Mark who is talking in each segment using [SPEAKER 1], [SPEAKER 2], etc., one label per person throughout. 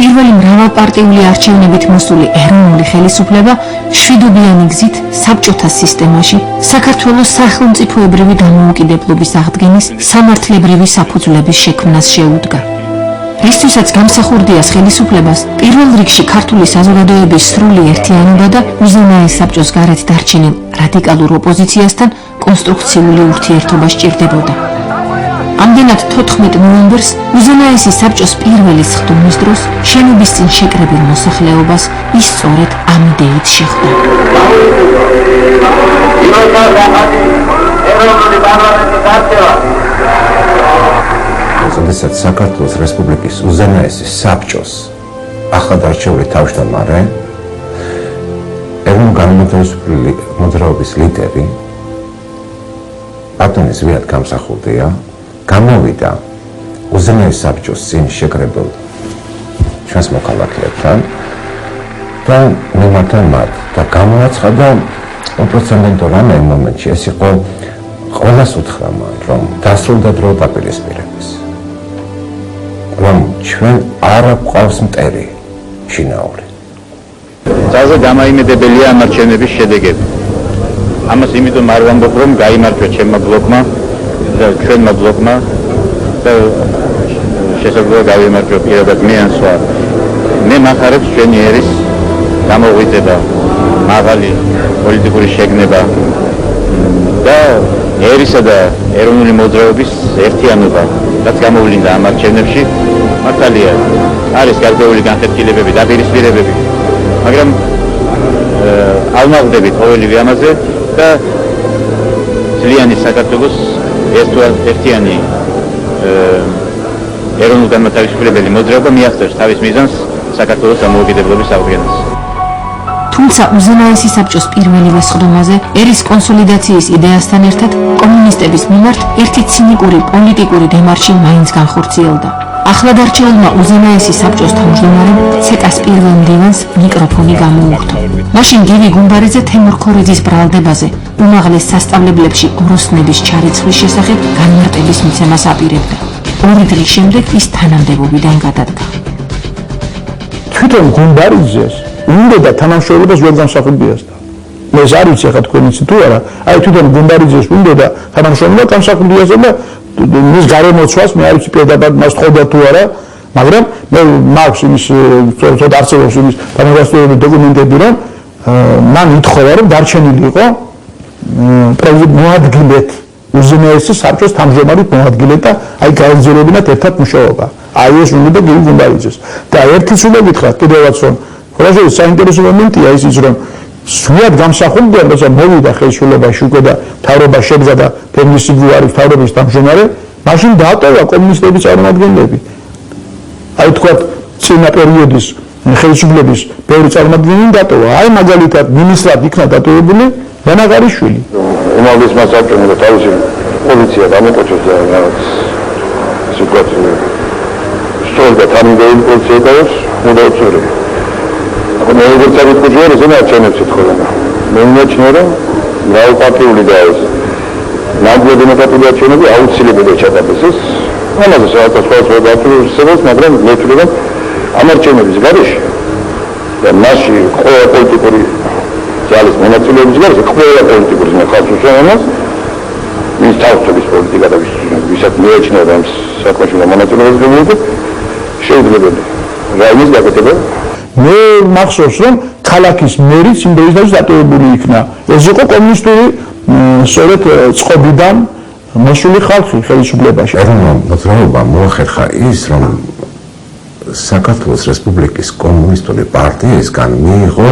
[SPEAKER 1] პირველი მრავალპარტიული არჩევნებით მოსული ეროვნული ხელისუფლება შვიდობიანი გზით საბჭოთა სისტემაში საქართველოს სახელმწიფოებრივი დამოუკიდებლობის აღდგენის სამართლებრივი საფუძვლების შექმნას შეუდგა. რისთვისაც გამსახურდიას ხელისუფლებას პირველ რიგში ქართული საზოგადოების სრული ერთიანობა და უზენაეს საბჭოს გარეთ დარჩენილ რადიკალურ ოპოზიციასთან კონსტრუქციული ურთიერთობა სჭირდებოდა. ამდენად 14 ნოემბერს უზენაესი საბჭოს პირველი სხდომის დროს შენობის წინ შეკრებილ მოსახლეობას ის სწორედ ამ იდეით შეხვდა.
[SPEAKER 2] როდესაც საქართველოს რესპუბლიკის უზენაესი საბჭოს ახლად არჩეული თავმჯდომარე ეროვნულ-განმათავისუფლებელი მოძრაობის ლიდერი ბატონი ზვიად გამსახურდია გამოვიდა უზენაეს საბჭოს წინ შეკრებილ ჩვენს მოქალაქეებთან და მიმართა მათ და გამოაცხადა უპრეცედენტო რამე იმ მომენტში ეს იყო ყველას უთხრა მან რომ დასრულდა დრო დაპირისპირების რომ ჩვენ არ გვყავს მტერი შინაური.
[SPEAKER 3] ძალზე დამაიმედებელია ამ არჩევნების შედეგები. ამას იმიტომ არ ვამბობ რომ გაიმარჯვა ჩემმა ბლოკმა და ჩვენმა ბლოკმა და შესაძლოა გავიმარჯვა პირადად მე ან სხვა. მე მახარებს ჩვენი ერის გამოღვიძება, მაღალი პოლიტიკური შეგნება და ერისა და ეროვნული მოძრაობის ერთიანობა, რაც გამოვლინდა ამ არჩევნებში, მართალია არის გარკვეული განხეთქილებები, დაპირისპირებები, მაგრამ ალმაღდებით ყოველივე ამაზე და ძლიანი საქართველოს ერთიანი ეროვნულ-განმათავისუფლებელი მოძრაობა მიაღწევს თავის მიზანს საქართველოს დამოუკიდებლობის აღდგენას.
[SPEAKER 1] თუმცა უზენაესი საბჭოს პირველივე სხდომაზე ერის კონსოლიდაციის იდეასთან ერთად კომუნისტების მიმართ ერთი ცინიკური პოლიტიკური დემარში მაინც განხორციელდა. ახლად არჩეულმა უზენაესი საბჭოს თავმჯდომარემ ცეკას პირველ მდივანს მიკროფონი გამოუხდო. მაშინ გივი გუმბარეძე თემურ ქორეძის ბრალდებაზე უმაღლეს სასწავლებლებში ოროსნების ჩარიცხვის შესახებ განმარტების მიცემას აპირებდა. 2 დღის შემდეგ ის თანამდებობიდან გადადგა.
[SPEAKER 4] თვითონ გუმბარეძეს უნდა თანამშრომლობას ვერ განსახურდიასთან. მე არ ვიცი ახლა თქვენ იცით თუ არა, აი თვითონ გუმბარეძეს უნდა თანამშრომლობა განსახურდიასე და მის გარემოცვას მე არ ვიცი პირადად მას თხოვდა თუ არა, მაგრამ მე მაქვს იმის თორე არცევს იმის დამოკიდებული დოკუმენტები რომ მან ითხოვა რომ დარჩენილი იყო მოადგილეთ უზენაესი საბჭოს თავმჯდომარით მოადგილეთ და აი გაეძლებინათ ერთად მუშაობა. აი ეს უნდა გივი გუმბარეძეს და ერთიც უნდა გითხრათ კიდევაც რომ ყველაზე საინტერესო მომენტია ის რომ სულად გამსახურდია როცა მოვიდა ხელისუფლებაში უკვე და მთავრობა შედგა და თემისიგი არის მთავრობის თავმჯდომარე, მაშინ დაატოვა კომუნისტების წარმომადგენლები. აი თქვა წინა პერიოდის ხელისუფლების ბევრი წარმომადგენელი დატოვა. აი მაგალითად მინისტრად იქნა დატოვებული ვანაღარიშვილი.
[SPEAKER 5] უმაღლეს მასწავლებელი და თავისი პოლიცია დამოკოჩეს და ისე ვთქვათ სწორად თანამდებობრივი პოლიცია დაოს მოდაუწერი. მე როგორც აღიქვია ეს არჩევნებს ეთქოლა. მე მიაჩნია რომ მრავალპარტიული და ეს ნამდვილად დემოკრატიული არჩევნები აუცილებელია ჩატარდეს. ამაზე საერთოდ დაწესებულებას, მაგრამ მე ვთვლი რომ ამ არჩევნების გარეშე და მასში ყველა პოლიტიკური ძალის მონაწილეობის გარეშე ყველა პოლიტიკური ხალხის უზენაეს მის თავისუფლების პოლიტიკა და ვისაც მიაჩნია რომ საქმეში მონაწილეობის გეუბნება შეუძლებელია. რაიმის გაკეთება
[SPEAKER 4] მე მახსოვს რომ ქალაქის მერიც იმ დროისთვის დატოვებული იქნა. ეს იყო კომუნისტური სწორედ წყობიდან მოსული ხალხი ხელისუფლებაში.
[SPEAKER 2] ეროვნულ მოძრაობამ მოახერხა ის რომ საქართველოს რესპუბლიკის კომუნისტური პარტიისგან მიიღო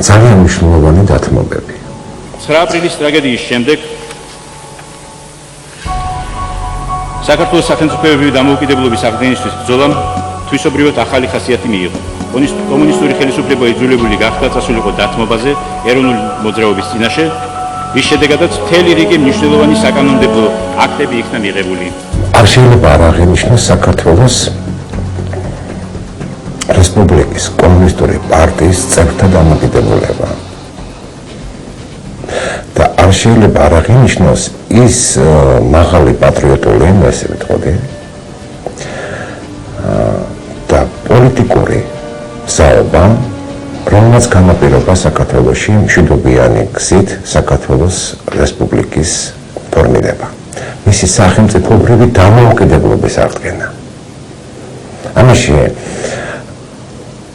[SPEAKER 2] ძალიან მნიშვნელოვანი დათმობები.
[SPEAKER 3] 9 აპრილის ტრაგედიის შემდეგ საქართველოს სახელმწიფოებრივი დამოუკიდებლობის აღდგენისთვის ბრძოლამ თვისობრივად ახალი ხასიათი მიიღო. კომუნისტური ხელისუფლება იძულებული გახდა წასულიყო დათმობაზე ეროვნული მოძრაობის წინაშე, რის შედეგადაც მთელი რიგი მნიშვნელოვანი საკანონმდებლო აქტები იქნა მიღებული.
[SPEAKER 2] არ შეიძლება არ აღინიშნოს საქართველოს რესპუბლიკის კომუნისტური პარტიის წევრთა დამოკიდებულება. და არ შეიძლება არ აღინიშნოს ის მაღალი პატრიოტული, ესე ვიტყოდი, პოლიტიკური საობა, რომელმაც განაპირობა საქართველოში მშვიდობიანი გზით საქართველოს რესპუბლიკის ფორმირება. მისი სახელმწიფოებრივი დამოუკიდებლობის აღდგენა. ამაში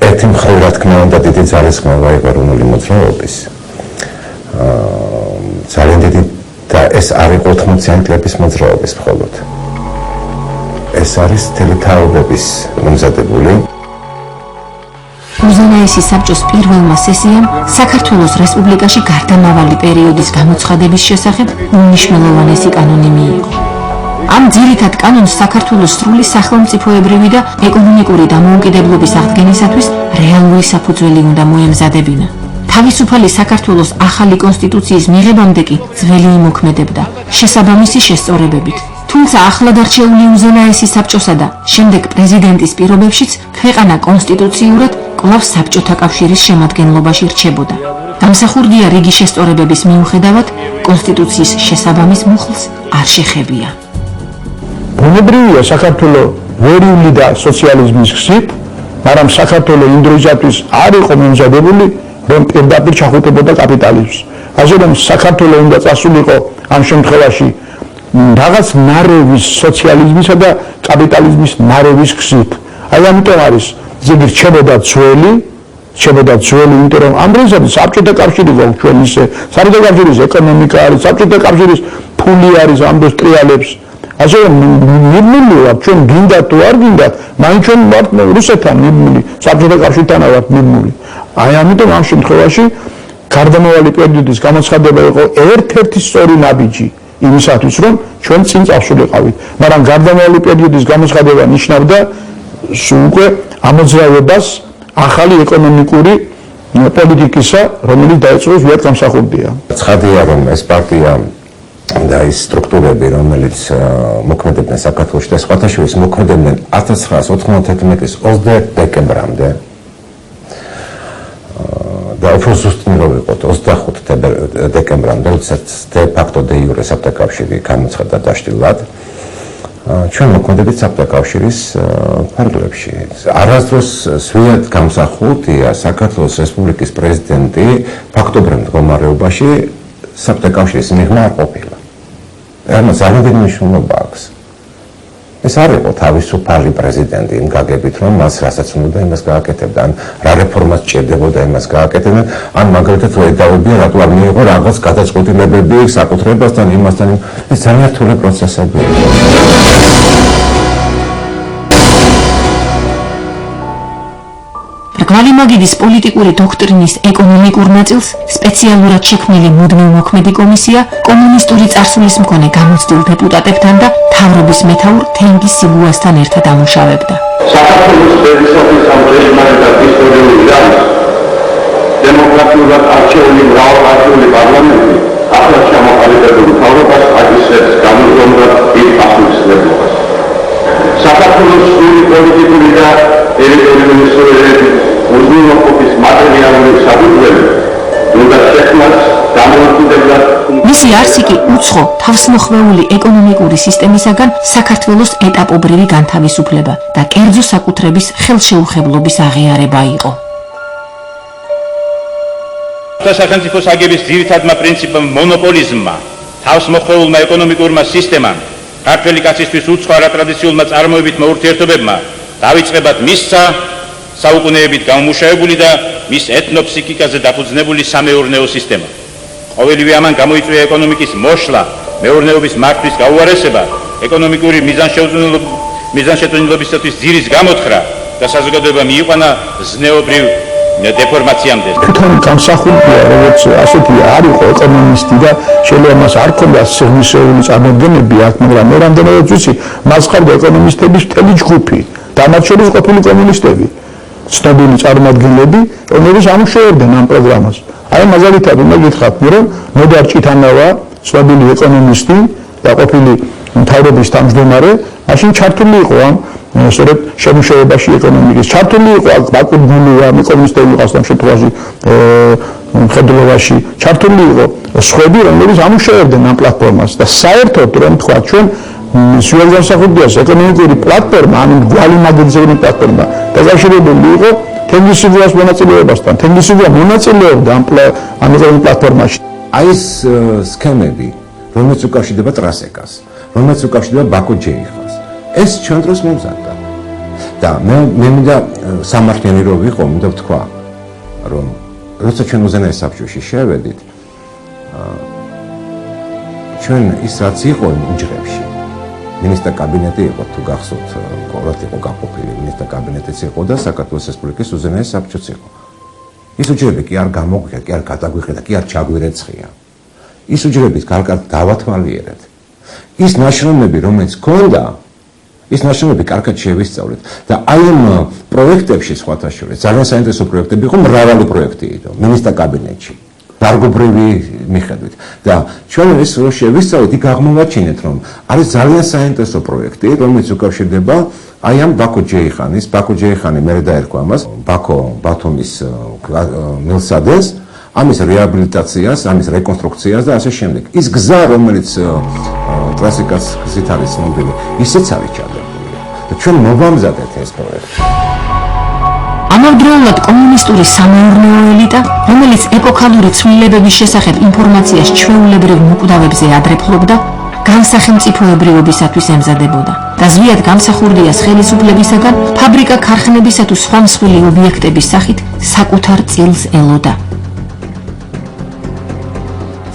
[SPEAKER 2] ერთი მხრივ რა თქმა უნდა დიდი ძალისხმევა იყო ეროვნული მოძრაობის. ძალიან დიდი და ეს არ იყო 80-იანი წლების მოძრაობის მხოლოდ. ეს არის თელეთაობების მომზადებული.
[SPEAKER 1] უზენაესი საბჭოს პირველმა სესიამ საქართველოს რესპუბლიკაში გარდამავალი პერიოდის გამოცხადების შესახებ უმნიშვნელოვანესი კანონი მიიღო. ამ ძირითად კანონს საქართველოს სრული სახელმწიფოებრივი და ეკონომიკური დამოუკიდებლობის აღდგენისათვის რეალური საფუძველი უნდა მოემზადებინა. თავისუფალი საქართველოს ახალი კონსტიტუციის მიღებამდე კი ძველი იმოქმედებდა შესაბამისი შესწორებებით. თუმცა ახლად არჩეული უზენაესი საბჭოსა და შემდეგ პრეზიდენტის პირობებშიც ქვეყანა კონსტიტუციურად კვლავ საბჭოთა კავშირის შემადგენლობაში რჩებოდა. დამსახურდია რიგი შესწორებების მიუხედავად კონსტიტუციის შესაბამის მუხლს არ შეხებია.
[SPEAKER 4] ბუნებრივია საქართველოს ვერ ივლიდა სოციალიზმის გზით, მაგრამ საქართველოს იმ დროისათვის არ იყო მომზადებული, რომ პირდაპირ ჩახუტებოდა კაპიტალიზმს. ასე რომ საქართველოს უნდა წასულიყო ამ შემთხვევაში რაღაც ნარევის სოციალიზმისა და კაპიტალიზმის ნარევის გზით. აი ამიტომ არის ზეგი რჩებოდა ძველი, იმიტომ რომ ამ დროისათვის საბჭოთა კავშირი გვაქვს ჩვენ ისე, საბჭოთა კავშირის ეკონომიკა არის, საბჭოთა კავშირის ფული არის ამ დროს ტრიალებს. ასე რომ ნებმული ვართ ჩვენ გინდა თუ არ გინდათ, მაინც ჩვენ ვართ რუსეთთან ნებმული, საბჭოთა კავშირთან ვართ ნებმული. აი ამიტომ ამ შემთხვევაში გარდამავალი პერიოდის გამოცხადება იყო ერთ-ერთი სწორი ნაბიჯი იმისათვის, რომ ჩვენ წინ წავსულიყავით. მაგრამ გარდამავალი პერიოდის გამოცხადება ნიშნავდა უკვე ამოძრავებას ახალი ეკონომიკური პოლიტიკისა, რომელიც დაიწყოს ვიად გამსახურდია.
[SPEAKER 2] ცხადია, რომ ეს პარტია და ის სტრუქტურები, რომელიც მოქმედებდნენ საქართველოში და სხვათა შორის მოქმედებდნენ 1991 წლის 20 დეკემბრამდე და უფრო ზუსტი რო ვიყოთ 25 დეკემბრამდე, როდესაც de facto de jure საბჭოთა კავშირი გამოცხადდა დაშლილად, ჩვენ მოქმედებით საბჭოთა კავშირის ფარგლებში. არასდროს სვიად გამსახურდია საქართველოს რესპუბლიკის პრეზიდენტი ფაქტობრივ მდგომარეობაში საბჭოთა კავშირის მიღმა არ ყოფილა. ამას ძალიან დიდი მნიშვნელობა აქვს. ეს არ იყო თავისუფალი პრეზიდენტი იმ გაგებით, რომ მას რასაც უნდა იმას გააკეთებდა, ან რა რეფორმას სჭირდებოდა იმას გააკეთებდა, ან მაგალითად ვედავებია რატო არ მიიღო რაღაც გადაწყვეტილებები საკუთრებასთან, იმასთან. ეს ძალიან რთული პროცესები იყო.
[SPEAKER 1] მრგვალი მაგიდის პოლიტიკური დოქტრინის ეკონომიკურ ნაწილს სპეციალურად შექმნილი მუდმივ მოქმედი კომისია კომუნისტური წარსულის მქონე გამოცდილ დეპუტატებთან და მთავრობის მეთაურ თენგიზ სიბუასთან ერთად ამუშავებდა.
[SPEAKER 5] საქართველოს ფედერაციის სამართლებრივი ისტორიული ძალის დემოკრატიულად არჩეული მრავალპარტიული პარლამენტი ახლა ჩამოყალიბებულ მთავრობას აგისებს განუზომდად დიდ პასუხისმგებლობას. საქართველოს სრული პოლიტიკური და ტერიტორიული სუვერენიტეტის უზრუნველყოფის მატერიალური საფუძველი უნდა შექმნას დამოუკიდებლად.
[SPEAKER 1] მისი არსი კი უცხო თავსმოხვეული ეკონომიკური სისტემისაგან საქართველოს ეტაპობრივი განთავისუფლება და კერძო საკუთრების ხელშეუხებლობის აღიარება იყო.
[SPEAKER 3] სახელმწიფოს აგების ძირითადმა პრინციპმა მონოპოლიზმმა, თავსმოხვეულმა ეკონომიკურმა სისტემამ, ქართველი კაცისთვის უცხო არატრადიციულმა წარმოებითმა ურთიერთობებმა დავიწყებად მისცა საუკუნეებით გამომუშავებული და მის ეთნოფსიქიკაზე დაფუძნებული სამეურნეო სისტემა. ყოველივე ამან გამოიწვია ეკონომიკის მოშლა, მეურნეობის მართვის გაუარესება, ეკონომიკური მიზანშეწონილობისათვის ძირის გამოთხრა და საზოგადოება მიიყვანა ზნეობრივ დეფორმაციამდე.
[SPEAKER 4] თვითონ გამსახურდია, როგორც ასეთი არ იყო ეკონომისტი და შეიძლება მას არ ქონდა სიღრმისეული წარმოდგენები აქ, მაგრამ მე რამდენადაც ვიცი, მას ხარდა ეკონომისტების მთელი ჯგუფი, და მათ შორის ყოფილი კომუნისტები, ცნობილი წარმომადგენლები, რომლებიც ამუშავებდნენ ამ პროგრამას. აი მაგალითად უნდა გითხრათ, რომ ნოდარ ჭიტანავა, ცნობილი ეკონომისტი და ყოფილი მთავრობის თავმჯდომარე, მაშინ ჩართული იყო ამ სწორედ შემუშავებაში ეკონომიკის. ჩართული იყო ბაკურ გულუა, კომუნისტები ყავს ამ შემთხვევაში მხედველობაში, ჩართული იყო სხვები, რომლებიც ამუშავებდნენ ამ პლატფორმას და საერთოდ რომ თქვა ჩვენ სუალგამსახურდიას ეკონომიკური პლატფორმა, ანუ გვალი მაგიზრული პლატფორმა დაკავშირებული იყო თენგისიბუას მონაწილეობასთან. თენგისიბუა მონაწილეობდა ამ პლატფორმაში.
[SPEAKER 2] აი ეს სქემები, რომელიც უკავშირდება ტრასეკას, რომელიც უკავშირდება ბაქო-ჯეიხას, ეს ჩვენ დროს მომზადდა. და მე მინდა სამართლიანი რო ვიყო, მინდა ვთქვა, რომ როცა ჩვენ უზენაეს საბჭოში შევედით, ჩვენ ის რაც იყო უჯრებში, მინისტრთა კაბინეტი იყო, თუ გახსოვთ, ყოველთ იყო გაყოფილი მინისტრთა კაბინეტიც იყო და საქართველოს რესპუბლიკის უზენაეს საბჭოც იყო. ის უჯრები კი არ გამოგვიყვეთ, კი არ გადაგვიყვეთ, კი არ ჩაგვირეცხია. ის უჯრების კარგად დავათვალიერეთ. ის ნაშრომები, რომელიც ჰქონდა, ის ნაშრომები კარგად შევისწავლეთ და აი ამ პროექტებში სხვათა შორის ძალიან საინტერესო პროექტები იყო, მრავალი პროექტი იყო მინისტრთა კაბინეტში. დარგობრივი მიხედვით და ჩვენ ეს რო შევისწავლეთ, იქ აღმოვაჩინეთ, რომ არის ძალიან საინტერესო პროექტი, რომელიც უკავშირდება აი ამ ბაქო-ჯეიხანი მერე დაერქვა ამას, ბაქო-ბათუმის მილსადენს, ამის რეაბილიტაციას, ამის რეკონსტრუქციას და ასე შემდეგ. ის გზა, რომელიც ტრასიკას გზით არის ცნობილი, ისეც არის ჩადებული და ჩვენ მოვამზადეთ ეს პროექტი.
[SPEAKER 1] ამავდროულად კომუნისტური სამეურნეო ელიტა, რომელიც ეპოქალური ცვლილებების შესახებ ინფორმაციას ჩვეულებრივ მოკვდავებზე ადრეფლობდა, განსახელმწიფოებრიობისათვის ემზადებოდა და ზვიად გამსახურდიას ხელისუფლებისაგან ფაბრიკა-ქარხნებისა თუ სხვა მსხვილი ობიექტების სახით საკუთარ წილს ელოდა.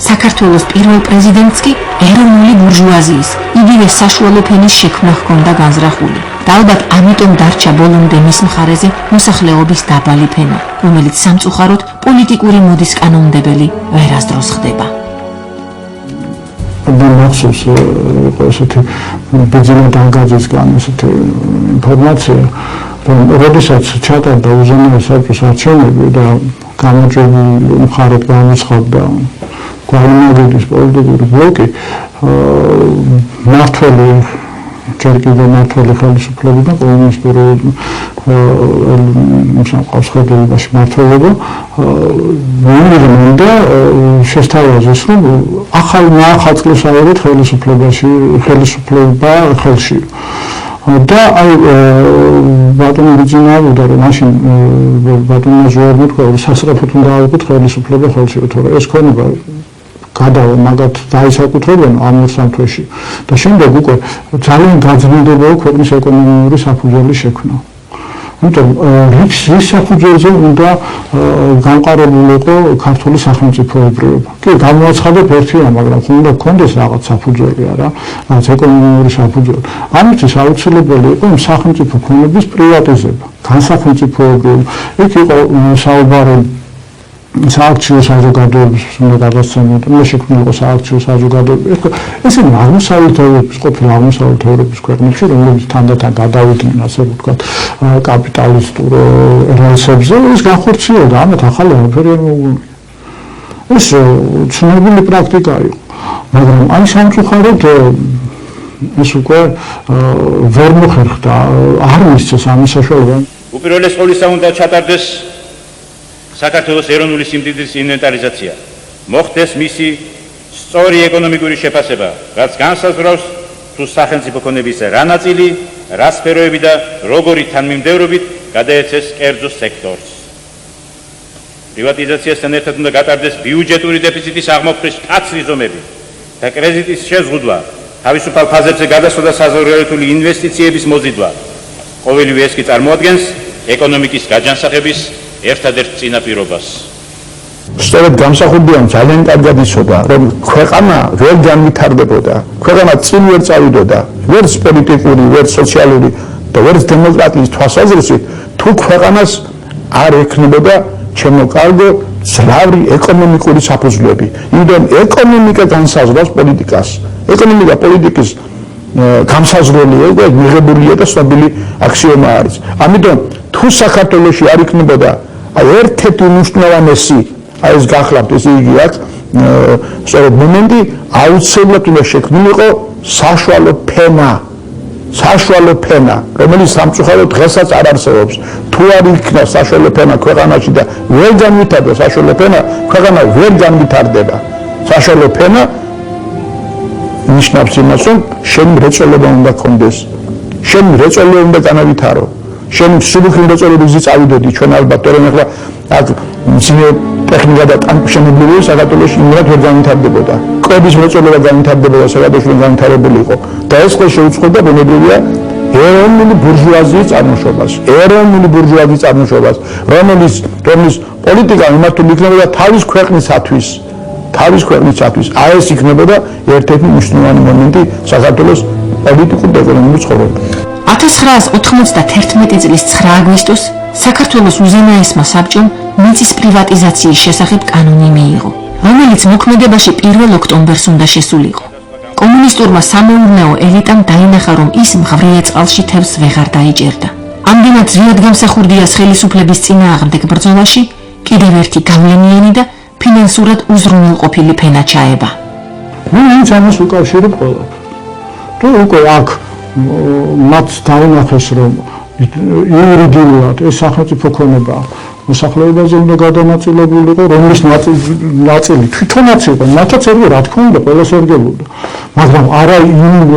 [SPEAKER 1] საქართველოს პირველ პრეზიდენტს კი ეროვნული ბურჟუაზიის, იგივე საშუალო ფენის შექმნა ჰქონდა განზრახული. და ალბათ ამიტომ დარჩა ბოლომდე მის მხარეზე მოსახლეობის დაბალი ფენა, რომელიც სამწუხაროდ პოლიტიკური მოდის კანონმდებელი ვერასდროს ხდება.
[SPEAKER 4] მახსოვს იყო ესეთი ბეძინა დანგაძისგან ესეთი ინფორმაცია, რომ როდესაც ჩატარდა უზენაეს საბჭოს არჩევნები და გამოჯვებული მხარად გამოცხადდა გვარიმაგების პოლიტიკური ბლოკი, მართველი ჩერკიდე მართველი ხელისუფლება და კომუნისტური სამყაროში მართველობა მოიმედა შესთავაზეს, რომ ახალ ხალხოსაერად ხელისუფლება ხელში და აი ბატონი ბიძინავდა, რომ მაშინ ბატონმა ჟოერმა თქვა, რომ სასწრაფოდ უნდა ავიღოთ ხელისუფლება ხელში, თორე ეს ქონება გადავა მაგათ დაისაკუთრებენ ამ სამთვეში და შემდეგ უკვე ძალიან გაძნელდება ქვეყნის ეკონომიკური საფუძველი შექმნა. იმიტომ რის საფუძველზე უნდა გამყარებულიყო ქართული სახელმწიფოებრიობა. კი, გამოაცხადეთ ერთია, მაგრამ უნდა გქონდეს რაღაც საფუძველი, არა, რაღაც ეკონომიკური საფუძველი. ამისთვის აუცილებელი იყო სახელმწიფო ფონდების პრივატიზება, განსახელმწიფოებრიობა. იქ იყო საუბარი სააქციო საზოგადოების უნდა გადასცემოთ, უნდა შექმნილიყო სააქციო საზოგადოება. ესენი აღმოსავლეთ ევროპის, ყოფილი აღმოსავლეთ ევროპის ქვეყნებში, რომლებიც თანდათან გადავიდნენ, ასე ვთქვათ, კაპიტალისტურ რელსებზე, ეს განხორციელდა, ამათ ახალი არაფერი არ მოგვიგია. ეს ცნობილი პრაქტიკა იყო, მაგრამ აი სამწუხაროდ ეს უკვე ვერ მოხერხდა, არ მისცეს ამის საშუალება.
[SPEAKER 3] უპირველეს ყოვლისა უნდა ჩატარდეს საქართველოს ეროვნული სიმდიდრის ინვენტარიზაცია, მოხდეს მისი სწორი ეკონომიკური შეფასება, რაც განსაზღვრავს თუ სახელმწიფო ფონდების რა ნაწილი, რა სფეროები და როგორი თანმიმდევრობით გადაეცეს კერძო სექტორს. პრივატიზაციასთან ერთად უნდა გატარდეს ბიუჯეტური დეფიციტის აღმოფხრის მკაცრი ზომები და კრედიტის შეზღუდვა, თავისუფალ ფაზებზე გადასვლა და საზოგადოებრივი ინვესტიციების მოზიდვა. ყოველივე ეს კი წარმოადგენს ეკონომიკის გაჯანსაღების ერთადერთ წინაპირობას.
[SPEAKER 4] სწორედ გამსახურდიამ ძალიან კარგად იცოდა, რომ ქვეყანა ვერ განვითარდებოდა, ქვეყანა წინ ვერ წავიდოდა, ვერც პოლიტიკური, ვერც სოციალური და ვერც დემოკრატიის თვალსაზრისით, თუ ქვეყანას არ ექნებოდა შემოკარგო ძრავი ეკონომიკური საფუძვლები. იმიტომ ეკონომიკა განსაზღვრავს პოლიტიკას. ეკონომიკა პოლიტიკის გამსაზღვრელია და მიღებულია და ცნობილი აქსიომა არის. ამიტომ თუ საქართველოში არ იქნებოდა აი ერთ-ერთი მნიშვნელოვანი აი ეს გახლავთ, ესე იგი აქ სწორედ მომენტი აუცილებლად უნდა შექმნილიყო საშუალო ფენა, რომელიც სამწუხაროდ დღესაც არ არსებობს. თუ არ იქნა საშუალო ფენა ქვეყანაში და ვერ განვითარდა საშუალო ფენა, ქვეყანა ვერ განვითარდება. საშუალო ფენა ნიშნავს იმას, რომ შენი მრეწველობა უნდა გქონდეს, შენი მრეწველობა უნდა განავითარო, შენი მსუბუქი მრეწველობის გზით წავიდოდი ჩვენ ალბათ, თორემ ახლა აქ მძიმე ტექნიკა და თანხმობრივი საქართველოში იმრად ვერ განვითარდებოდა. კვების მრეწველობა განვითარდებოდა, საქართველოში განვითარებული იყო და ეს ყველა შეუწყობდა ბუნებრივია ეროვნული ბურჟუაზიის წარმოშობას, რომელიც პოლიტიკა მიმართული იქნებოდა თავის ქვეყნისათვის. აი ეს იქნებოდა ერთ-ერთი მნიშვნელოვანი მომენტი საქართველოს პოლიტიკურ და ეკონომიკურ ცხოვრებაში.
[SPEAKER 1] 1991 წლის 9 აგვისტოს საქართველოს უზენაესმა საბჭომ მიწის პრივატიზაციის შესახებ კანონი მიიღო, რომელიც მოქმედებაში 1 ოქტომბერს უნდა შესულიყო. კომუნისტურმა სამეურნეო ელიტამ დაინახა, რომ ის მღვრიე წყალში თევზს ვეღარ დაიჭერდა. ამდენად ზვიად გამსახურდიას ხელისუფლების წინააღმდეგ ბრძოლაში კიდევ ერთი გავლენიანი და ფინანსურად უზრუნველყოფილი ფენა ჩაება.
[SPEAKER 6] ვინც ამას უკავშირებ ყველაფერს. თუ უკვე აქ მათ დაინახეს, რომ იურიდიულად ეს სახელმწიფო ქონება მოსახლეობაზე უნდა გადანაწილებულიყო, რომლის ნაწილი თვითონაც იყო, მათაც ერგო რა თქმა უნდა ყველას ერგებოდა, მაგრამ არა იმ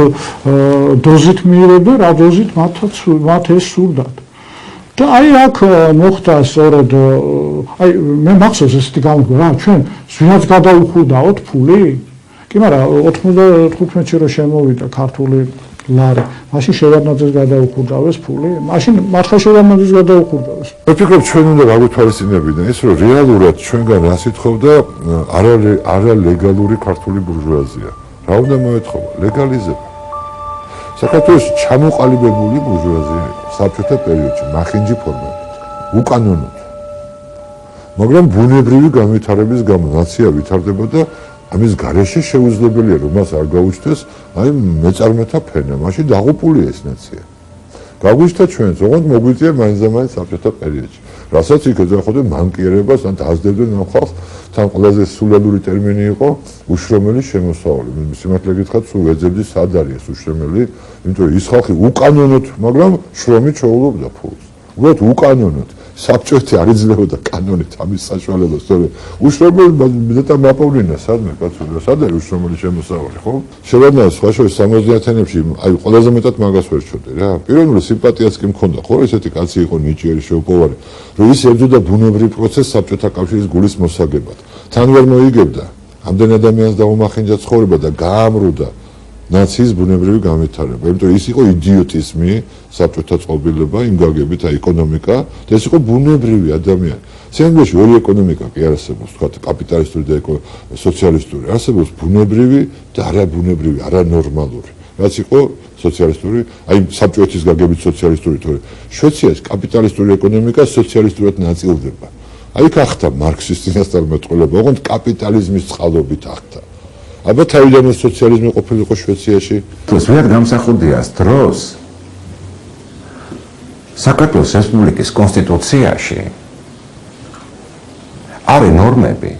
[SPEAKER 6] დოზით მიიღებდა, რა დოზით მათ ეს სურდათ. და აი აქ მოხდა სწორედ, აი მე მახსოვს ესეთი გამოდგა, რა ჩვენ ზვიად გადაუხურდაოთ ფული? კი, მაგრამ 95-ში რო შემოვიდა ქართული ლარი, მაშინ შევარდნაძეს გადაუხურდავეს ფული, მაშინ მართლა შევარდნაძეს გადაუხურდავეს.
[SPEAKER 5] მე ვფიქრობ ჩვენ უნდა გაგვითვალისწინებინა ის, რომ რეალურად ჩვენგან რას ითხოვდა არალეგალური ქართული ბურჟუაზია. რა უნდა მოეთხოვა? ლეგალიზება. საქართველოს ჩამოყალიბებული ბურჟუაზია საბჭოთა პერიოდში, მახინჯი ფორმებით, უკანონოდ. მაგრამ ბუნებრივი განვითარების გამო ნაცია ვითარდებოდა. ამის გარეშე შეუძლებელია რომ მას არ გაუჩნდეს აი მეწარმეთა ფენა, მაშინ დაღუპულია ეს ნაცია. გაგვიჩნდა ჩვენც, ოღონდ მოგვიწია მაინც საბჭოთა პერიოდში. რასაც იქ ეძახოდნენ მანკიერებას, ან დაძდებდნენ ამ ხალხს, თან ყველაზე სულელური ტერმინი იყო უშრომელი შემოსავალი. მე სიმართლე გითხრათ, სულ ვეძებდი სად არის ეს უშრომელი, იმიტომ რომ ის ხალხი უკანონოდ, მაგრამ შრომით შეუძლობდა ფულს. უბრალოდ უკანონოდ. საბჭოთი არ იძლეოდა კანონით ამის საშუალებას, თორე უშრომელი მეტად მაპოვლინა სადმე კაცო, სად არის უშრომელი შემოსავალი, ხო? შევარდნაძე სხვა შორის 70-იანებში, აი ყველაზე მეტად მაგას ვერ ჩოდე რა. პიროვნული სიმპათიაც კი მქონდა, ხო, ესეთი კაცი იყო ნიჭიერი, შეუპოვარი, რომ ის ებრძოდა ბუნებრივ პროცესს საბჭოთა კავშირის გულის მოსაგებად. თან ვერ მოიგებდა, ამდენ ადამიანს დაუმახინჯა ცხოვრება და გაამრუდა ნაციის ბუნებრივი განვითარება. იმიტომ ის იყო იდიოტიზმი, საბჭოთა წყობილება, იმ გაგებით ეკონომიკა და ეს იყო ბუნებრივი ადამიანი. სინამდვილეში ორი ეკონომიკა კი არსებობს, თქვა კაპიტალისტური და სოციალისტური. არსებობს ბუნებრივი და არაბუნებრივი, არანორმალური. რაც იყო სოციალისტური, აი საბჭოეთის გაგებით სოციალისტური, თორე შვეიცარიაში კაპიტალისტური ეკონომიკა სოციალისტურად ნაწილდება. აი იქ ახთა მარქსის წინასწარმეტყველება, ოღონდ კაპიტალიზმის წყალობით ახთა. აბა თავიდან სოციალიზმი ყოფილიყო შვეიცარიაში.
[SPEAKER 2] ზვიად გამსახურდიას დროს საქართველოს რესპუბლიკის კონსტიტუციაში არის ნორმები,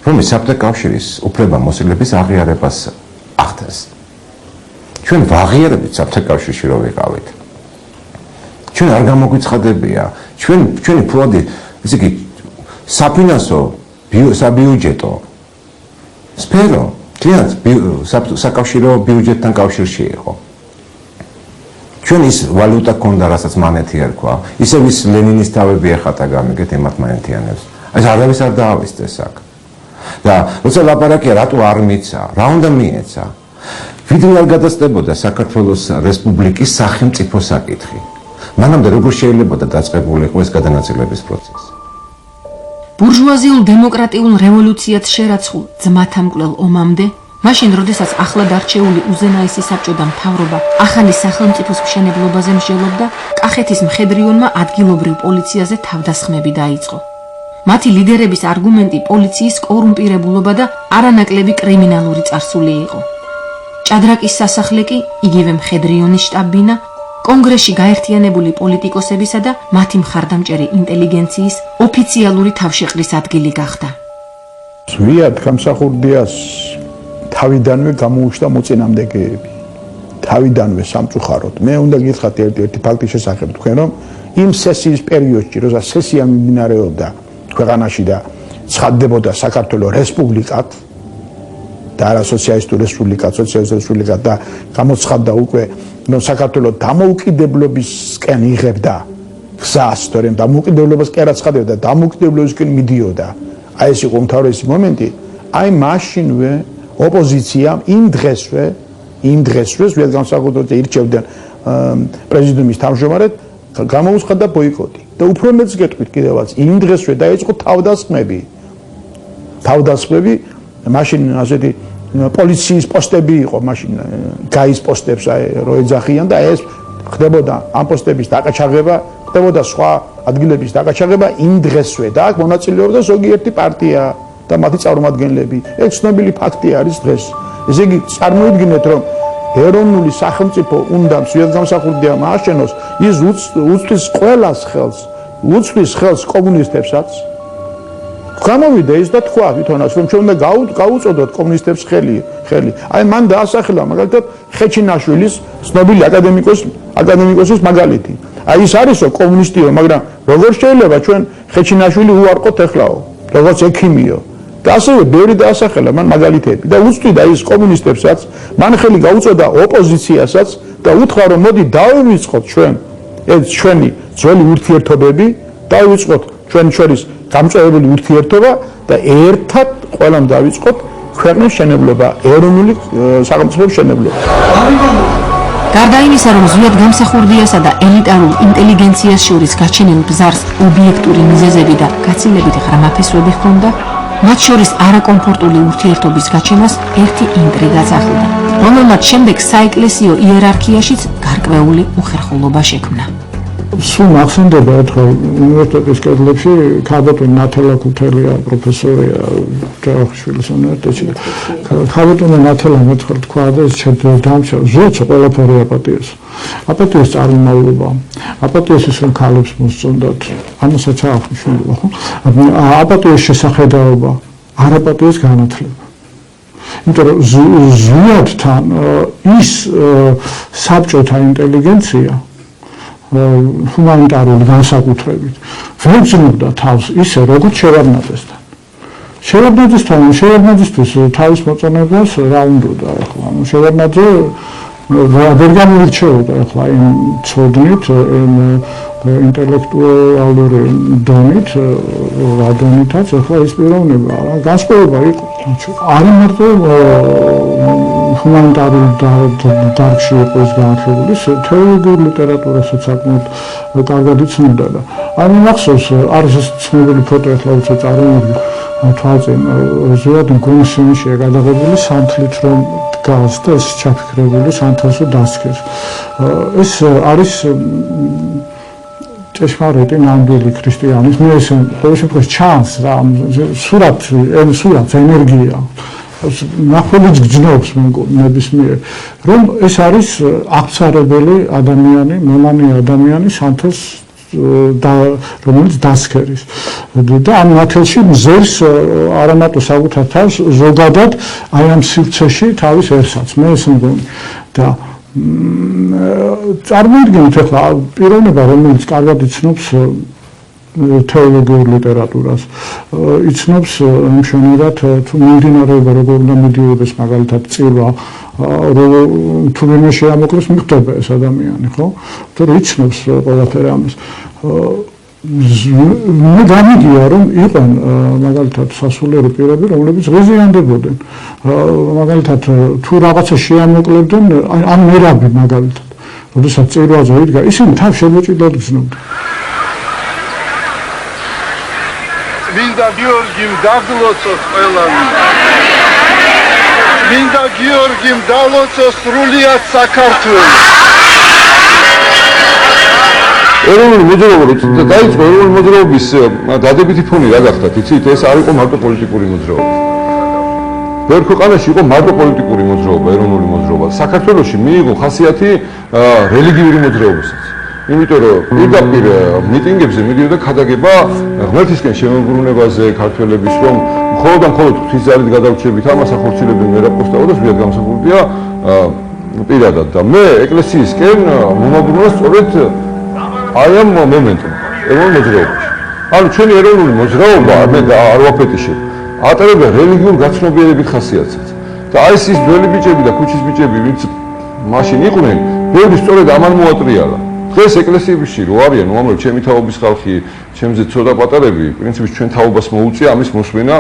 [SPEAKER 2] რომელიც საბჭოთა კავშირის უფლებამოსილების აღიარებას ახდენს. ჩვენ ვაღიარებით საბჭოთა კავშირში რო ვიყავით. ჩვენ არ გამოგვიცხადებია, ჩვენი ფულადი, ესე იგი, საფინანსო, საბიუჯეტო სფერო თინაც საკავშირო ბიუჯეტთან კავშირში იყო. ჩვენ ის ვალუტა ქონდა, რასაც მანეთი ერქვა, ისევ ის ლენინის თავები ეხათა გამიგეთ ემართმანეთიანებს. ეს არავის არ დაავისდეს აქ. და როცა ლაპარაკია, რატო არ მიცა, რა უნდა მიეცა? ვიდრე არ გადასწრებოდა საქართველოს რესპუბლიკის სახელმწიფო საკითხი. მანამდე როგორ შეიძლება დაწყებულიყო ეს გადანაწილების პროცესი?
[SPEAKER 1] ბურჟუაზიულ დემოკრატიულ რევოლუციად შერაცხულ ძმათამკვლელ ომამდე, მაშინ როდესაც ახლად არჩეული უზენაესი საბჭოთა მთავრობა ახალი სახელმწიფოს მშენებლობაზე მსჯელობდა, კახეთის მხედრიონმა ადგილობრივ პოლიციაზე თავდასხმები დაიწყო. მათი ლიდერების არგუმენტი პოლიციის კორუმპირებულობა და არანაკლები კრიმინალური წარსული იყო. ჭადრაკის სასახლე კი იგივე მხედრიონის შტაბ-ბინა, კონგრესში გაერთიანებული პოლიტიკოსებისა და მათი მხარდამჭერი ინტელიგენციის ოფიციალური თავშეყრის ადგილი გახდა.
[SPEAKER 4] ზვიად გამსახურდიას თავიდანვე გამოუჩნდა მოწინააღმდეგეები. თავიდანვე სამწუხაროდ. მე უნდა გითხრათ ერთ-ერთი ფაქტის შესახებ თქვენ, რომ იმ სესიის პერიოდში, როცა სესია მიმდინარეობდა ქვეყანაში და ცხადდებოდა საქართველოს რესპუბლიკად, და არა სოციალისტური რესპუბლიკა და გამოცხადდა უკვე რომ საქართველოს დამოუკიდებლობისკენ იღებდა გზას, თორემ დამოუკიდებლობას კი არ აცხადებდა და დამოუკიდებლობისკენ მიდიოდა. აი ეს იყო უმთავრესი მომენტი. აი მაშინვე ოპოზიციამ იმ დღესვე ვიად განსაკუთრებით ირჩევდნენ პრეზიდენტის თავმჯდომარედ გამოუცხადა ბოიკოტი. და უფრო მეტს გეტყვით კიდევაც იმ დღესვე დაიწყო თავდასხმები მაშინ ასეთი პოლიციის პოსტები იყო მაშინ გაის პოსტებს რო ეძახიან და ეს ხდებოდა ამ პოსტების დაკაჩაღება, ხდებოდა სხვა ადგილების დაკაჩაღება იმ დღესვე და აქ მონაწილეობდა ზოგიერთი პარტია და მათი წარმომადგენლები. ეს ცნობილი ფაქტი არის დღეს. ესე იგი წარმოიდგინეთ რომ ეროვნული სახელმწიფო უნდა სვიადგამსახურდია ააშენოს, ის უწვის ყველას ხელს კომუნისტებსაც. გამოვიდა ის და თქვა თვითონაც რომ ჩვენ უნდა გაუწოდოთ კომუნისტებს ხელი. აი მან დაასახელა მაგალითად ხეჩინაშვილის ცნობილი აკადემიკოსის მაგალითი. აი ის არისო კომუნისტიო, მაგრამ როგორ შეიძლება ჩვენ ხეჩინაშვილი უარყოთ ეხლაო, როგორც ექიმიო. და ასევე ბევრი დაასახელა მან მაგალითები და უწვიდა ის კომუნისტებსაც, მან ხელი გაუწოდა ოპოზიციასაც და უთხრა რომ მოდი დავივიწყოთ ჩვენ ეს ჩვენი ძველი ურთიერთობები, დავივიწყოთ ჩვენ შორის გამწვევებული ურთიერთობა და ერთად ყველამ დავიწყოთ ქვეყნის შენებლობა, ეროვნული სახელმწიფოს შენებლობა.
[SPEAKER 1] გარდა იმისა, რომ ზვიად გამსახურდიასა და ელიტარულ ინტელიგენციას შორის გაჩენილ ბზარს ობიექტური მიზეზები და გაცილებით ღრმაფესვები ჰქონდა, მათ შორის არაკომფორტული ურთიერთობის გაჩენას ერთი ინტრიგაც ახლდა, რომელმაც შემდეგ საეკლესიო იერარქიაშიც გარკვეული უხერხულობა შექმნა.
[SPEAKER 6] სულ მახსენდება ერთხელ უნივერსიტეტის კედლებში ქაბატონ ნათელა ქუთელია პროფესორია ჯავახიშვილის უნივერსიტეტში. ქაბატონ ნათელამ ერთხელ თქვა და დამჭა ზოც ყველაფერი აპატიეს. აპატიეს წარმომავლობა. აპატიეს ის რომ ქალებს მოსწონდათ. ამასაც აღნიშნულა ხო? აპატიეს შესახედაობა, არაპატიეს განათლება. იმიტომ რომ ზვიადთან ის საბჭოთა ინტელიგენცია ჰუმანიტარული განსაკუთრებით ვერ გრძნობდა თავს ისე როგორც შევარდნაძესთან. შევარდნაძისთვის თავის მოწონებას რა უნდოდა ახლა? შევარდნაძე ვერ გამირჩეოდა ახლა იმ ცოდნით, იმ ინტელექტუალური დონით, რა დონითაც ახლა ის პიროვნება განსხვავება იყო. არის მარტო ჰუმანიტარული დარგში იყო ის განათლებული, თეოლოგიური ლიტერატურასაც საკმაოდ კარგად იცნობდა და აი მახსოვს არის ეს ცნობილი ფოტო ახლა უცებ წარმოვიდგინე თვალწინ ზუსტად გომისიონშია გადაღებული სანთლით რომ დგას და ეს ჩაფიქრებული სანთელსო დასქეს. ეს არის ჭეშმარიტი ნამდვილი ქრისტიანის მე ეს ყოველ შემთხვევაში ჩანს რა სურათს ენერგია ნახველიც გძნობს ნებისმიერ რომ ეს არის აღწარებელი ადამიანი, მომანი ადამიანი სანთელს რომელიც დასქერის და ამ ნათელში მზერს არამატო საკუთარ თავს ზოგადად აი ამ სივრცეში თავის ერსაც მე ეს მგონი და წარმოიდგინეთ ახლა პიროვნება რომელიც კარგად იცნობს თეოლოგიურ ლიტერატურას იცნობს მშვენივრად თუ მიმდინარეობა როგორ უნდა მიდიოდეს მაგალითად წილვა თუ ვინმე შეამოკლეს მიხვდება ეს ადამიანი ხო თუ იცნობს ყველაფერი ამას მე გამიგია რომ იყვნენ მაგალითად სასულიერო პირები რომლებიც ღიზიანდებოდნენ მაგალითად თუ რაღაცა შეამოკლებდნენ ან მერაბი მაგალითად როდესაც წირვაზე იდგა ისინი თავს შემოჭიდად გზნობდნენ
[SPEAKER 5] მინდა გიორგიმ დაგლოცოს ყველანი მინდა გიორგიმ დალოცოს სრულიად საქართველოს ეროვნული მოძრაობა დაიწყო ეროვნული მოძრაობის დადებითი ფონი რა გახდათ იცით ეს არ იყო მარტო პოლიტიკური მოძრაობა ბევრ ქვეყანაში იყო მარტო პოლიტიკური მოძრაობა ეროვნული მოძრაობა საქართველოში მიიღო ხასიათი რელიგიური მოძრაობასაც იმიტომ რომ პირდაპირ მიტინგებზე მიდიოდა ქადაგება ღმერთისკენ შემოbrunებაზე ქართველების რომ მხოლოდ ღვთისძალით გადავრჩებით ამას ახორციელებდნენ მერაპოსტავა და ზვიად გამსახურდია პირადად და მე ეკლესიისკენ მომაბრუნა სწორედ აი ამ მომენტში ეროვნული მოძრაობაში ანუ ჩვენი ეროვნული მოძრაობა მე არ ვაფეტიშებ ატარებდა რელიგიურ გაცნობიერებით ხასიათსაც და აი ეს ძველი ბიჭები და ქუჩის ბიჭები, ვინც მაშინ იყვნენ, ბევრი სწორედ ამან მოატრიალა. დღეს ეკლესიებში რო არიან, უამრავ ჩემი თაობის ხალხი, ჩემზე ცოტა პატარები, პრინციპში ჩვენ თაობას მოუწია ამის მოსმენა,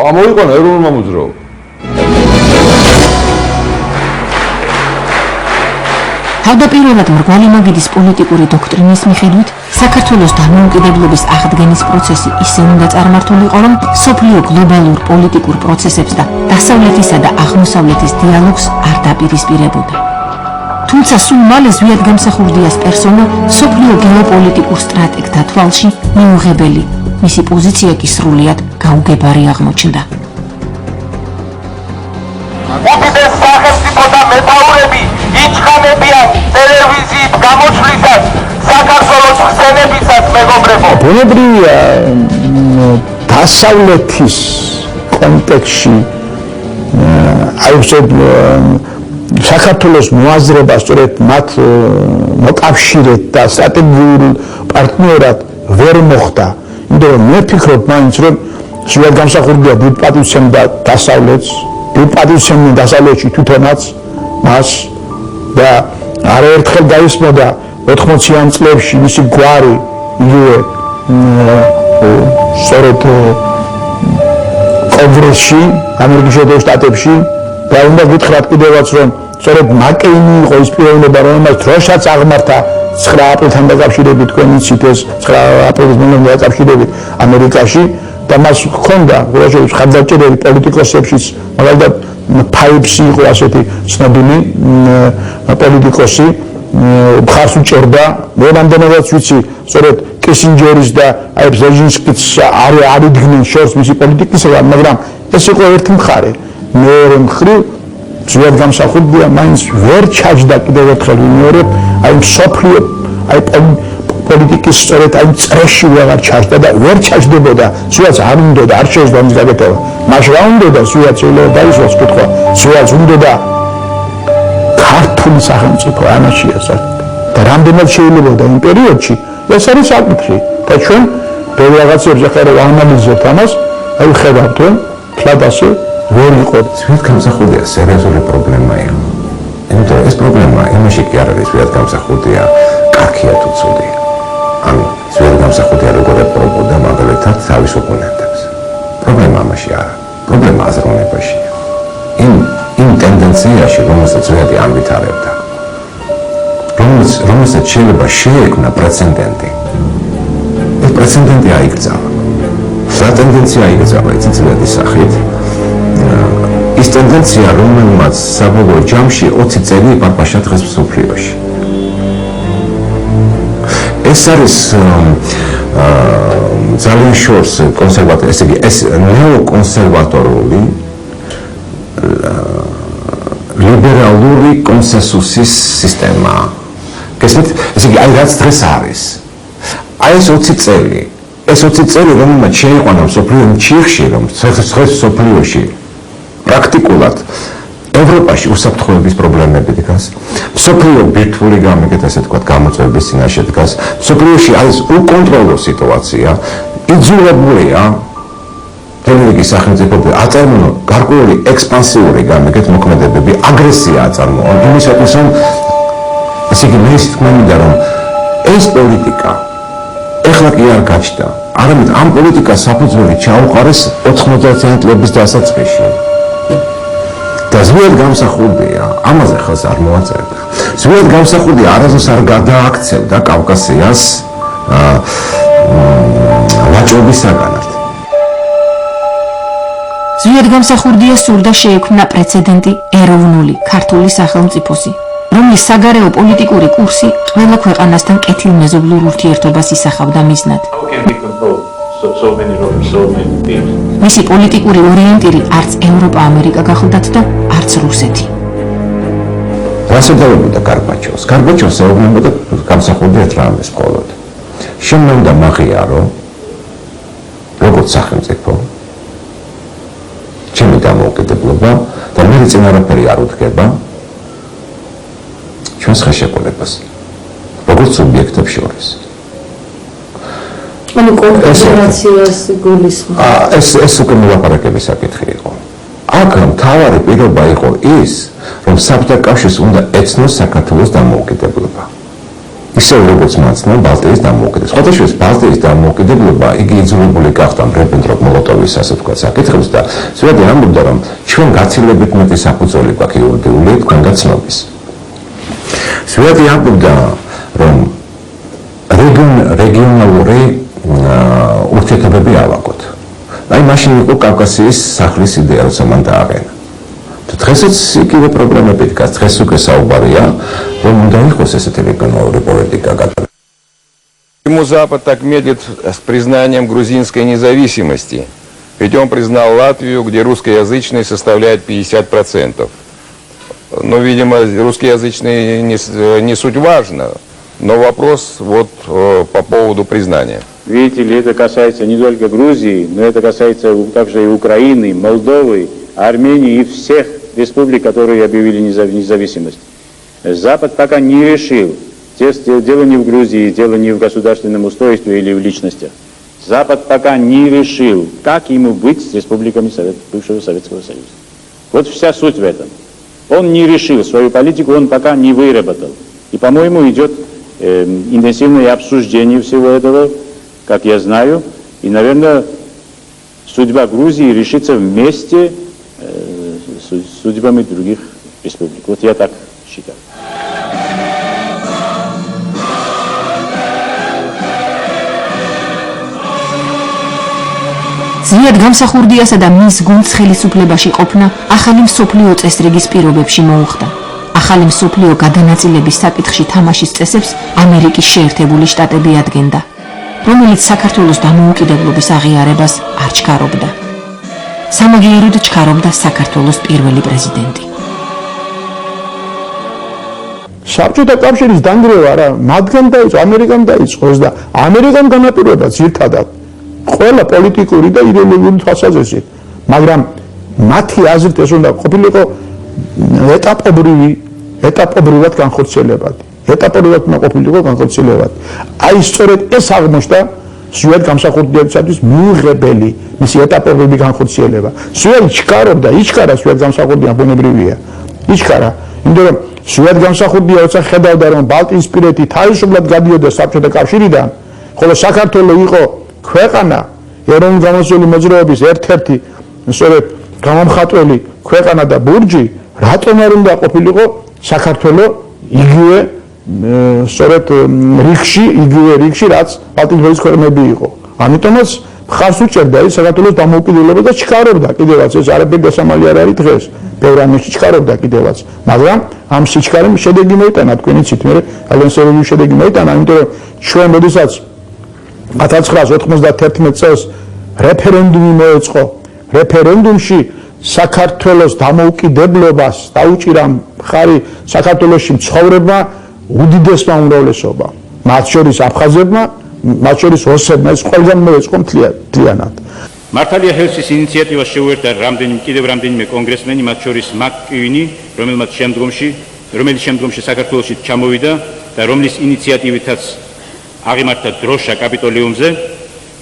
[SPEAKER 5] ამოიყვანა ეროვნულმა მოძრაობამ.
[SPEAKER 1] თავდაპირველად მრგვალი მაგიდის პოლიტიკური დოქტრინის მიხედვით საქართველოს დამოუკიდებლობის აღდგენის პროცესი ისე უნდა წარმართულიყო, რომ სოფლიო გლობალურ პოლიტიკურ პროცესებს და დასავლეთისა და აღმოსავლეთის დიალოგს არ დაპირისპირებოდა. თუმცა სულ მალე ზვიადგამსახურდიას პერსონა სოფლიო გეოპოლიტიკურ სტრატეგთა თვალში მიუღებელი, მისი პოზიცია კი სრულიად გაუგებარი აღმოჩნდა.
[SPEAKER 7] უდიდეს სახელმწიფო და მეთაურები იჩხანებიან ტელევიზიით გამოჩვლისას საქართველოს ხსენებისას, მეგობრებო.
[SPEAKER 4] ბუნებრივია დასავლეთის კონტექსში აი საქართველოს მოაზრება სწორედ მათ მოკავშირედ და სტრატეგიულ პარტნიორად ვერ მოხდა. იმიტომ რომ მე ვფიქრობ მაინც რომ ზვიადგამსახურდია დიპატივცემდა დასავლეთს, დიპატივცემდა დასავლეთში თვითონაც მას და არაერთხელ გაისმოდა 80-იან წლებში მისი გვარი იგივე სწორედ კონგრესში, ამერიკის შეერთებულ შტატებში და უნდა გითხრათ კიდევაც რომ სწორედ მაკეინი იყო ის პიროვნება, რომელმაც დროშაც აღმართა 9 აპრილთან დაკავშირებით, თქვენ იცით ეს 9 აპრილის მომენტთან დაკავშირებით ამერიკაში და მას ჰქონდა უბრალოდ ხარდაჭერილი პოლიტიკოსებშიც, მაგალითად ფაიბსი იყო ასეთი ცნობილი პოლიტიკოსი, მხარს უჭერდა, მე რამდენადაც ვიცი, სწორედ კისინჯერის და აი ბზეჟინსკის არ იდგნენ შორს მისი პოლიტიკისგან, მაგრამ ეს იყო ერთი მხარე. მეორე მხრივ ზვიადგამსახურდია მაინც ვერ ჩაჯდა კიდევ ერთხელ ვიმეორებ, აი მსოფლიო აი პოლიტიკის სწორედ აი წრეში ვეღარ ჩაჯდა და ვერ ჩაჯდებოდა, სულაც არ უნდა და არ შეეძლო ამის გაკეთება. მას რა უნდა და სულაც შეიძლება დაისვას კითხვა, სულაც უნდა და ქართული სახელმწიფო ამაშია და რამდენად შეიძლებოდა იმ პერიოდში, ეს არის საკითხი და ჩვენ ბევრ რაღაცებს ახლა რომ აანალიზებთ ამას, აი ხედავთ რომ თლად ასე ვერ იყო.
[SPEAKER 2] ზვიადგამსახურდია სერიოზული პრობლემა იყო. იმიტომ ეს პრობლემა იმაში კი არ არის ზვიადგამსახურდია კარგია თუ ცუდია. ანუ ზვიადგამსახურდია როგორ ეპრობოდა მაგალითად თავის ოპონენტებს. პრობლემა ამაში არა. პრობლემა აზროვნებაშია. იმ ტენდენციაში, რომელსაც ზვიადი ამვითარებდა, რომელსაც შეიძლება შეექმნა პრეცედენტი. ეს პრეცედენტი აიგზავნა. რა ტენდენცია აიგზავნა იცით ზვიადის სახით? ის ტენდენცია, რომელმაც საბოლოო ჯამში 20 წელი იპარპაშა დღეს მსოფლიოში. ეს არის ძალიან შორს კონსერვატორი, ესე იგი ეს ნეოკონსერვატორული ლიბერალური კონსენსუსის სისტემა. გესმით? ესე იგი აი რაც დღეს არის. აი ეს 20 წელი, ეს 20 წელი რომელმაც შეიყვანა მსოფლიო ჩიხში, რომ დღეს მსოფლიოში პრაქტიკულად ევროპაში უსაფრთხოების პრობლემები დგას, მსოფლიო ბირთვული გამიგეთ ასე თქვათ გამოწვევების წინაშე დგას, მსოფლიოში არის უკონტროლო სიტუაცია, იძულებულია თემურიგი სახელმწიფოები აწარმოონ გარკვეული ექსპანსიური გამიგეთ მოქმედებები, აგრესია აწარმოონ იმისათვის, რომ ესე იგი მე თქმა მინდა რომ ეს პოლიტიკა ეხლა კი არ გაჩნდა, არამედ ამ პოლიტიკას საფუძველი ჩაუყარეს 90-იანი წლების დასაწყისში. და ზვიადგამსახურდია ამაზე ხელს არ მოაწერდა. ზვიადგამსახურდია არასდროს არ გადააქცევდა კავკასიას ვაჭრობისაგანად.
[SPEAKER 1] ზვიადგამსახურდია სურდა შეექმნა პრეცედენტი ეროვნული ქართული სახელმწიფოსი, რომლის საგარეო პოლიტიკური კურსი ყველა ქვეყანასთან კეთილმეზობლურ ურთიერთობას ისახავდა მიზნად. მისი პოლიტიკური ორიენტირი არც ევროპა, ამერიკა გახლდათ და არც რუსეთი.
[SPEAKER 2] რას ედავებოდა გარბაჩოვს? გარბაჩოვს ეუბნებოდა გამსახურდიას რამეს მხოლოდ. შენ მე უნდა მაღიარო, როგორც სახელმწიფო, ჩემი დამოუკიდებლობა და მე წინ არაფერი არ უდგება ჩვენს ხელშეკრულებას, როგორც სუბიექტებს შორის.
[SPEAKER 8] ანუ კონფედერაციას გულისხმობს.
[SPEAKER 2] ეს უკვე მოლაპარაკების საკითხი იყო. აქ მთავარი პირობა იყო ის, რომ საბჭოთა კავშირს უნდა ეცნოს საქართველოს დამოუკიდებლობა. ისე როგორც მაცნო ბალტიის დამოუკიდებლობა. სხვადასხვა ბალტიის დამოუკიდებლობა იგი იძულებული გახდა რიბენტროპ-მოლოტოვის ასე ვთქვათ საკითხებს და ზოგადად ამბობდა რომ ჩვენ გაცილებით მეტი საფუძველი გვაქვს იურიდიული თქვენგან ცნობის. ზოგადად ამბობდა რომ რეგიონალური ურთიერთობები ავაგოთ. აი მაშინ იყო კავკასიის სახლის იდეა როცა მან დააყენა. დღესაც იგივე პრობლემები დგას, დღეს უკვე საუბარია, რომ უნდა იყოს ესეთი რეგიონალური პოლიტიკა გადაღებული.
[SPEAKER 8] Почему Запад так медлит с признанием грузинской независимости? Ведь он признал Латвию, где русскоязычные составляют 50%. Но, видимо, русскоязычные не суть важно, но вопрос вот по поводу признания.
[SPEAKER 3] Видите ли, это касается не только Грузии, но это касается также и Украины, Молдовы, Армении и всех республик, которые объявили независимость. Запад пока не решил. Дело не в Грузии, дело не в государственном устройстве или в личностях. Запад пока не решил, как ему быть с республиками бывшего Советского Союза. Вот вся суть в этом. Он не решил свою политику, он пока не выработал. И, по-моему, идет интенсивное обсуждение всего этого, как я знаю. И, наверное, судьба Грузии решится вместе с судьбами других республик. Вот я так считаю.
[SPEAKER 1] ძლიად გამსახურდიასა და მის გუნდს ხელისუფლებაში ყოფნა ახალი მსოფლიო წესრიგის პირობებში მოუხდა. ახალი მსოფლიო გადანაწილების საკითხში თამაშის წესებს ამერიკის შეერთებული შტატები ადგენდა, რომელიც საქართველოს დამოუკიდებლობის აღიარებას არ ჩქარობდა. სამაგიეროდ ჩქარობდა საქართველოს პირველი პრეზიდენტი.
[SPEAKER 4] საბჭოთა კავშირის დანგრევა რა მათგან დაიწყო, ამერიკამ დაიწყო და ამერიკამ განაპირობა ძირთადად ყველა პოლიტიკური და იდეოლოგიური თვალსაზრისით, მაგრამ მათი აზრით ეს უნდა ყოფილიყო ეტაპობრივად განხორციელებადი. ეტაპობრივად უნდა ყოფილიყო განხორციელებადი. აი სწორედ ეს აღმოჩნდა სულიერ გამსახურდიებისათვის მიუღებელი მისი ეტაპობრივი განხორციელება. სულიერ იჩქარა სულიერ გამსახურდია ბუნებრივია. იჩქარა, იმიტომ რომ სულიერ გამსახურდია როცა ხედავდა რომ ბალტიისპირეთი თავისუფლად გადიოდა საბჭოთა კავშირიდან, ხოლო საქართველო იყო ქვეყანა ეროვნული გამოსული მოძრაობის ერთ-ერთი სწორედ გამომხატველი ქვეყანა და ბურჯი, რატომ არ უნდა ყოფილიყო საქართველო იგივე სწორედ რიგში რაც ბალტიის ქვეყნები იყო. ამიტომაც მხარს უჭერდა ის საქართველოს დამოუკიდებლობა და ჩქარობდა კიდევაც, ეს არაფერი დასამალი არ არის დღეს, ბევრ ამაში ჩქარობდა კიდევაც, მაგრამ ამ სიჩქარემ შედეგი მოიტანა, თქვენ იცით, მე ძალიან სერიოზული შედეგი მოიტანა, იმიტომ რომ ჩვენ როდესაც 1991 წელს რეფერენდუმი მოეწყო. რეფერენდუმში საქართველოს დამოუკიდებლობას დაუჭირა მხარი საქართველოში მცხოვრებმა უდიდესმა უმრავლესობამ, მათ შორის აფხაზებმა, მათ შორის ოსებმა, ეს ყველგან მოეწყო მთლიანად.
[SPEAKER 3] მართალია ჰელსის ინიციატივას შეუერთდა კიდევ რამდენიმე კონგრესმენი, მათ შორის მაკ კივინი, რომელიც შემდგომში საქართველოში ჩამოვიდა და რომლის ინიციატივითაც აღიმართა დროშა კაპიტოლიუმზე,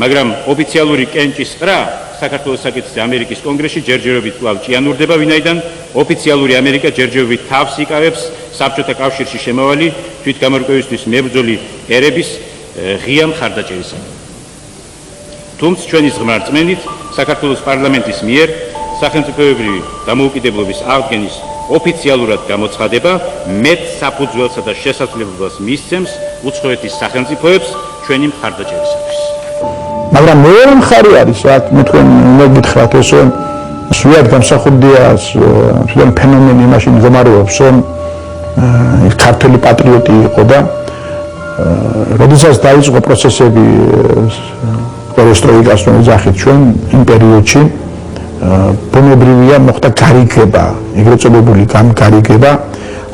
[SPEAKER 3] მაგრამ ოფიციალური კენჭის ყრა საქართველოს საკითხზე ამერიკის კონგრესში ჯერჯერობით კვლავ ჭიანურდება, ვინაიდან ოფიციალური ამერიკა ჯერჯერობით თავს იკავებს საბჭოთა კავშირში შემავალი თვითგამორკვევისთვის მებრძოლი ერების ღია მხარდაჭერისა. თუმცა ჩვენი ზღმა რწმენით საქართველოს პარლამენტის მიერ სახელმწიფოებრივი დამოუკიდებლობის აღდგენის ოფიციალურად გამოცხადება მეტ საფუძველსა და შესაძლებლობას მისცემს უცხოეთის სახელმწიფოებს ჩვენი მხარდაჭერისათვის.
[SPEAKER 4] მაგრამ მეორე მხარე არის, რაც მე თქვენ უნდა გითხრათ, ეს რომ სულიერ გამსახურდიას თვითონ ფენომენი მაშინ მდგომარეობს, რომ ქართული პატრიოტი იყო და როდესაც დაიწყო პროცესები პერესტროიკას რომ ეძახით ჩვენ იმ პერიოდში ბუნებრივია მოხდა გარიგება, ეგრეთ წოდებული გარიგება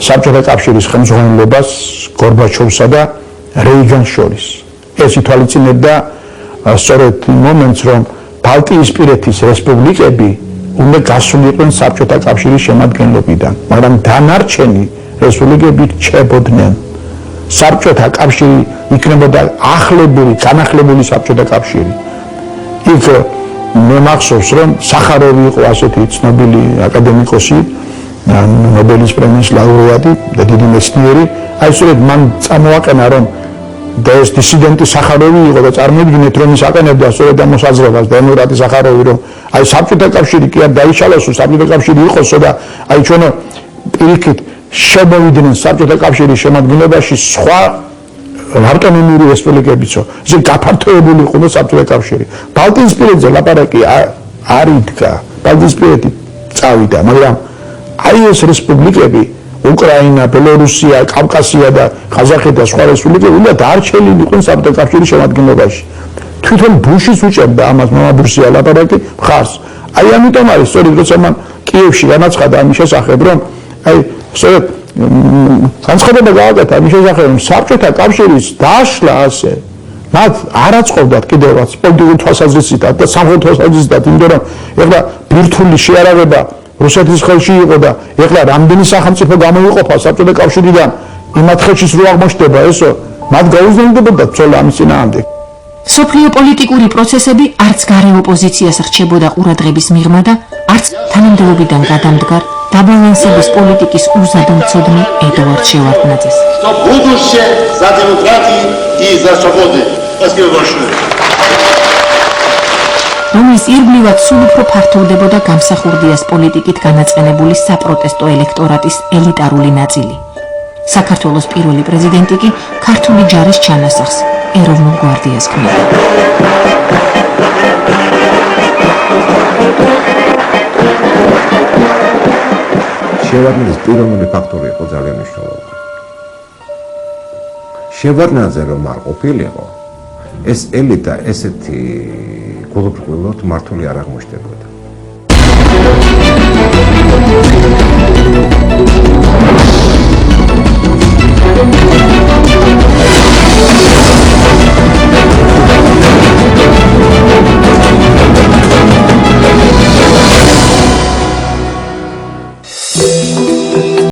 [SPEAKER 4] საბჭოთა კავშირის ხელმძღვანელობას გორბაჩოვსა და რეიგანს შორის. ეს ითვალისწინებდა სწორედ იმ მომენტს, რომ ბალტიისპირეთის რესპუბლიკები უნდა გასულიყვნენ საბჭოთა კავშირის შემადგენლობიდან, მაგრამ დანარჩენი რესპუბლიკები რჩებოდნენ. საბჭოთა კავშირი იქნებოდა განახლებული საბჭოთა კავშირი. იქ მე მახსოვს რომ სახაროვი იყო ასეთი ცნობილი აკადემიკოსი, ნობელის პრემიის ლაურეატი და დიდი მეცნიერი, აი სწორედ მან წამოაყენა რომ და ეს დისიდენტი სახაროვი იყო და წარმოიდგინეთ რომ ის აყენებდა სწორედ ამ მოსაზრებას და ემირატი სახაროვი რომ აი საბჭოთა კავშირი კი არ დაიშალოსო, საბჭოთა კავშირი იყოსო და აი ჩვენო პირიქით შემოვიდნენ საბჭოთა კავშირის შემადგენლობაში სხვა ავტონომიური რესპუბლიკებიცო, ისე გაფართოებული იყო საბჭოთა კავშირი. ბალტიისპირეთზე ლაპარაკი არ იდგა, ბალტიისპირეთი წავიდა, მაგრამ აი ეს რესპუბლიკები უკრაინა, ბელორუსია, კავკასია და ყაზახეთი და სხვა რესპუბლიკები უნდა დარჩენილ იყვნენ საბჭოთა კავშირის შემადგენლობაში. თვითონ ბუშის უჭერდა ამას მამაბურსია ლაპარაკი მხარს. აი ამიტომ არის სწორედ როცა მან კიევში განაცხადა ამის შესახებ, რომ აი სწორედ განცხადება გააკეთა ამის შესახებ, რომ საბჭოთა კავშირის დაშლა ასე მათ არ აწყობდათ კიდევაც პოლიტიკური თვალსაზრისითაც და სამხედრო თვალსაზრისითაც, იმიტომ რომ ეხლა ბირთვული შეარაღება რუსეთის ხელში იყო და ეხლა რამდენი სახელმწიფო გამოიყოფა საბჭოთა კავშირიდან იმათ ხელშიც რო აღმოჩნდება ესო, მათ გაუზრდებოდა ბრძოლა ამის წინააღმდეგ.
[SPEAKER 1] სოფლიო პოლიტიკური პროცესები არც გარე ოპოზიციას რჩებოდა ყურადღების მიღმა და არც თანამდებობიდან გადამდგარ დაბალანსების პოლიტიკის узадомцодни Эдуард Шеварднадзეს.
[SPEAKER 5] Что будущее за демократией и за свободой. Спасибо большое.
[SPEAKER 1] რომლის ირგვლივად სულ უფრო ფართოვდებოდა გამსახურდიას პოლიტიკით განაწყენებული საპროტესტო ელექტორატის ელიტარული ნაწილი. საქართველოს პირველი პრეზიდენტი კი ქართული ჯარის ჩანასახს ეროვნულ გვარდიას ქმნიდა.
[SPEAKER 2] შევარდნაძის პიროვნული ფაქტორი იყო ძალიან მნიშვნელოვანი. შევარდნაძე რომ არ ყოფილიყო, ეს ელიტა ესეთი გულუბრყვილოდ მართული არ აღმოჩნდებოდა.